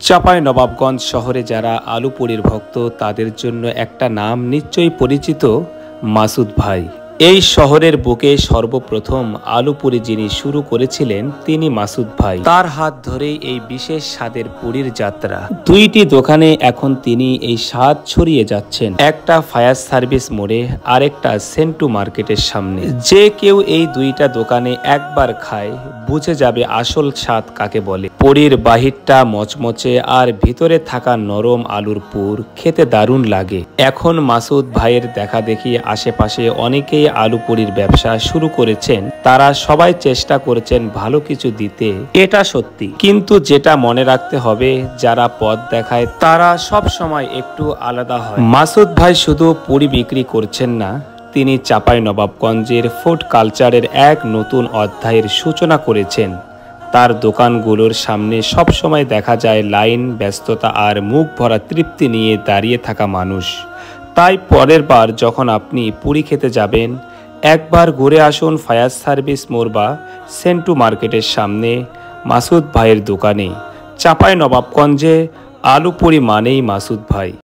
চাঁপাইনবাবগঞ্জ শহরে যারা আলু পুরির ভক্ত তাদের জন্য একটা নাম নিশ্চয়ই পরিচিত, মাসুদ ভাই। এই শহরের বুকে সর্বপ্রথম আলু পুরি যিনি শুরু করেছিলেন তিনি মাসুদ ভাই। তার হাত ধরেই এই বিশেষ স্বাদের পুরীর যাত্রা। দুইটি দোকানে এখন তিনি এই স্বাদ ছড়িয়ে যাচ্ছেন, একটা ফায়ার সার্ভিস মোড়ে, আরেকটা সেন্টু মার্কেটের সামনে। যে কেউ এই দুইটা দোকানে একবার খায় বুঝে যাবে আসল স্বাদ কাকে বলে। পুরীর বাহিরটা মচমচে আর ভিতরে থাকা নরম আলুর পুর খেতে দারুণ লাগে। এখন মাসুদ ভাইয়ের দেখা দেখি আশেপাশে অনেকেই আলু পুরির ব্যবসা শুরু করেছেন। তারা সবাই চেষ্টা করেছেন ভালো কিছু দিতে, এটা সত্যি। কিন্তু যেটা মনে রাখতে হবে, যারা পথ দেখায় তারা সব সময় একটু আলাদা হয়। মাসুদ ভাই শুধু পুরি বিক্রি করছেন না, তিনি চাঁপাইনবাবগঞ্জের ফুড কালচারের এক নতুন অধ্যায়ের সূচনা করেছেন। তার দোকানগুলোর সামনে সবসময় দেখা যায় লাইন, ব্যস্ততা আর মুখ ভরা তৃপ্তি নিয়ে দাঁড়িয়ে থাকা মানুষ। তাই পরের বার যখন আপনি পুরি খেতে যাবেন, একবার ঘুরে আসুন ফায়ার সার্ভিস মোড় বা সেন্টু মার্কেটের সামনে মাসুদ ভাইয়ের দোকানে। চাঁপাইনবাবগঞ্জে আলু পুরি মানেই মাসুদ ভাই।